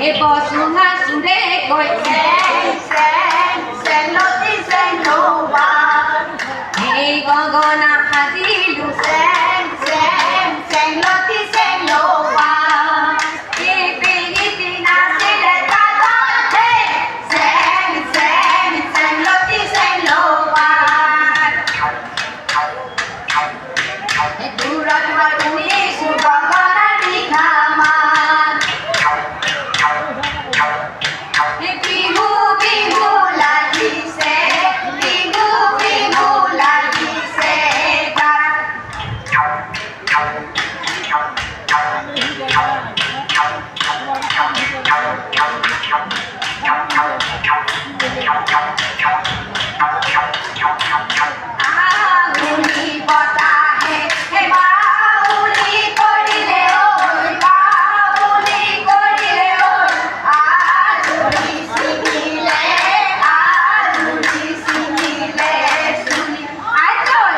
এ বসুঙা সুরে কই sen loti sen lowa এই গগনা হাজিলু sen loti sen lowa এ পেরিতি নাচিলে sen loti sen lowa এ দূরা দূরা উড়ি সুগগনা দিঘামা এ বিহু বিহু লাগিছে বিহু বিহু লাগিছে গাত আউলি বতাহে হে বাউলি কৰিলে ঐ বাউলি কৰিলে ঐ আলুলি ছিঙিলে শুনি আইতৈ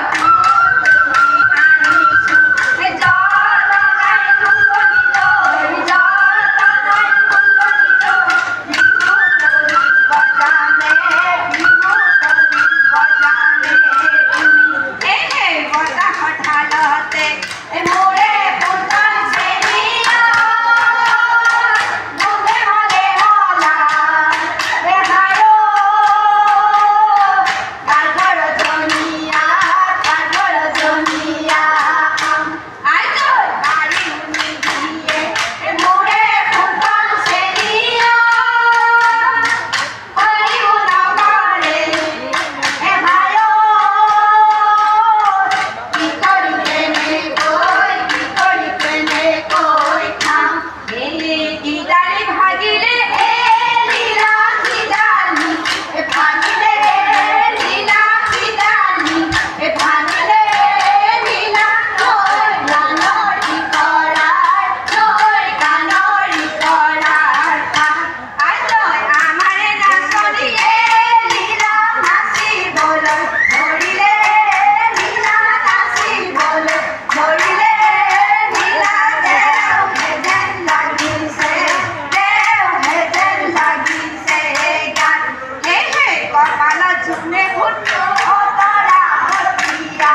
আনিছো এ জলনাই তুলনি তৈ জলনাই তুলনি তৈ বিহু তলি বজানে এ হে বতাহ ঢালতে এ মোৰে ফুলন চেৰিয়া মোৰে হলে হলা এ হায়ো কাঠৰ জনিয়া আইতৈ বাৰী উনি দিয়ে এ মোৰে ফুলন চেৰিয়া বাৰী উনমাৰে এ হায়ো কি কৰি কেনে কৈ খাম এ গিদালি ভাগিলে এ লীলা কিদালি এ ভাঙিলে লীলা কিদালি এ ভাঙিলে লীলা নৈ কাণৰি কৰাৰ কাম আইতৈ আমাৰে নাচনি এ লীলা নাচিবলৈ ধৰিলে লীলা নাচিবলৈ ধৰিলে লীলা দেওহে যেন লাগিছে গাত এ হে কপালত ঝুনে ফুট অতৰা বতিয়া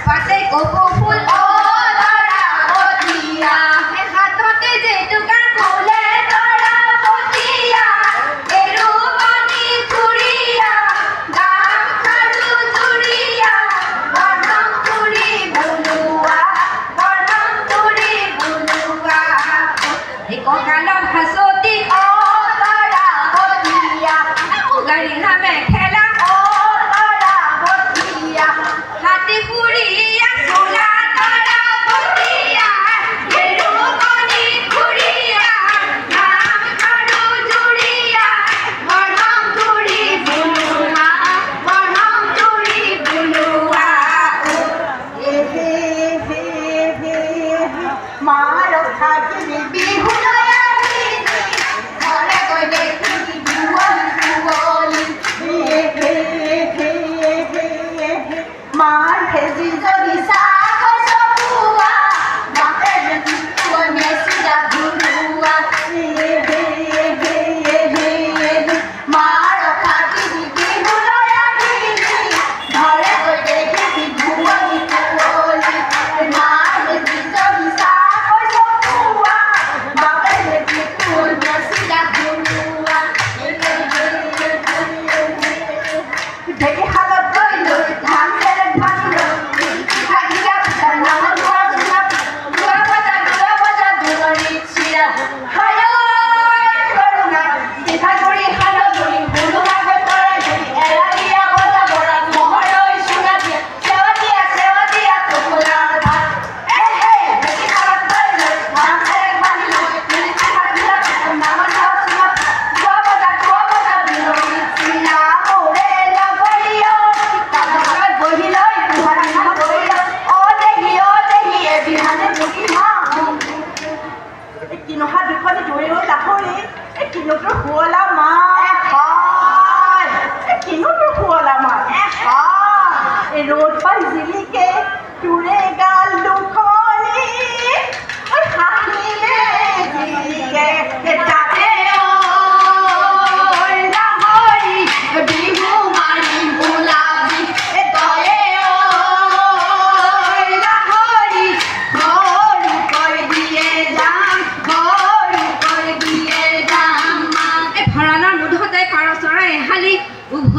পাতে কপৌ ফুল অতৰা বতিয়া এ হাততে জেতুকা ফুলে তৰা বতিয়া এৰুকণি চুৰিয়া গামখাৰু চুৰিয়া বৰণ চুৰি বুলোৱা এ কঁকালত হাঁচতি অতৰা বতিয়া উগাৰি নামে খেলা অতৰা বতিয়া হাতী ফুৰিয়া চোলা তৰা বতিয়া এৰুকণি চুৰিয়া গামখাৰু চুৰিয়া বৰণ চুৰি বুলোৱা মাৰ থাকিলে বিহুলৈ আহিলি ঘৰে গৈ দেখিলি মাৰ খেজি যদি চাহ চপুৱা বাপে যদি মেচিৰা ঘূৰুৱা মাৰ থাকিলি বিহুলৈ আহিলি ঘৰে গৈ দেখিলি ভুৱনি কুঁৱলী মাৰ খেজি যদি চাহ চপুৱা বাপে যদি মেচিৰা ঘূৰুৱা ঢেঁকী শালত গৈ লৈ ধান চেৰেক ভাঙি লৈ ভাগিয়া পিঠা নামত দুৱা বজা দুলৰিত চিৰা হায়ৈ কৰুণা পিঠাগুৰি শালগুৰি হুৰুঙা হৈ পৰাই ধৰি এৰালীয়া বজা বৰা মহৰৈ চুঙা দিয়া চেৱা দিয়া টোপোলাৰ ভাত ঢেঁকী শালত গৈ লৈ ধান চেৰেক ভাঙি লৈ পিঠা নামত দুৱা বজা দুলৰিত চিৰা মোৰে লগৰীয় কাষত বহি লৈ দুহাৰা খাবলৈ অ দেহি এবিহানে বহি কিনোহা দুখনি ধৰি ৰৈ লাখৰি কিনো তোৰ শুৱলা মা কিনো তোৰ শুৱলা মা ৰ'দ পাই জিলিকে তোৰে গাল দুখনি হাঁহিলে জিলিকে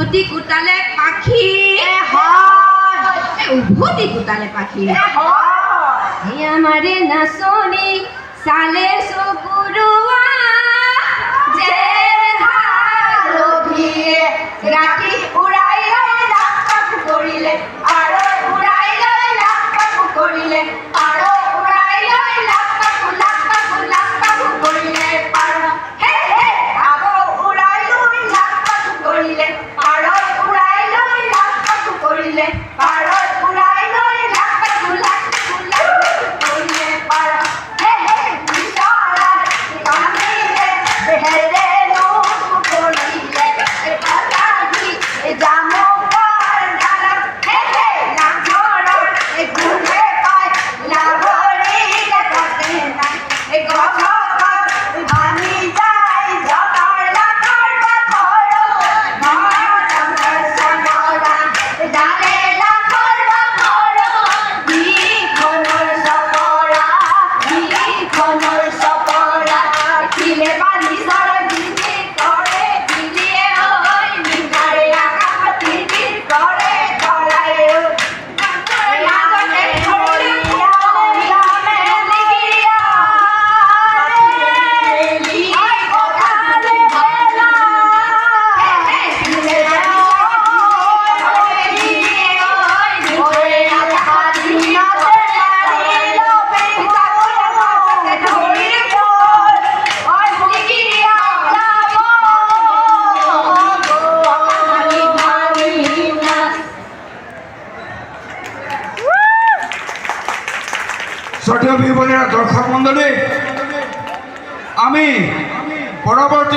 উভতি কুটালে পাখি উভতি কুটালে পাখি আমারে নাচনি চালে চকুৰুৱা যে হালধিয়ে ৰাতি উৰাই লৈ লাখ পাখ কৰিলে আৰু উৰাই লৈ লাখ পাখ কৰিলে আৰু উৰাই লৈ লাখ পাখ কৰিলে পাৰ হে হে আকৌ উৰাই লৈ লাখ পাখ কৰিলে আৰু উৰাই লৈ লাখ পাখ কৰিলে পাৰ উৰাই লৈ লাখ পাখ কৰিলে পাৰ হে হে বিচৰা কামিলে বেহেৰে কৰিলে পাতাগি জামুকৰ ডালত হে হে নাচৰৰ গুণে পাই লাগৰি কাটে নাই গছত ভাঙি যায় জতৰ লাখৰ পাথৰ মৰমৰ চনৰা জানে লাখৰ পাথৰ ইখনৰ চপৰা ছিলে পানী চৰ দিলি কৰে দিলিয়ে ঐ নিধাৰে আকাশ তিৰবিৰ কৰে তৰাই মাজতে ধৰিয়া মেলিয়া কথালে ভেলা ছিলে ধৰে আকাশ দিনতে মাৰিল ধৰি গ'ল ঐ লিগিৰিয়া ভাঙি ভাঙি নাচ শ্রদ্ধেয় বিভূতিরা দর্শক মন্ডলী, আমি পরবর্তী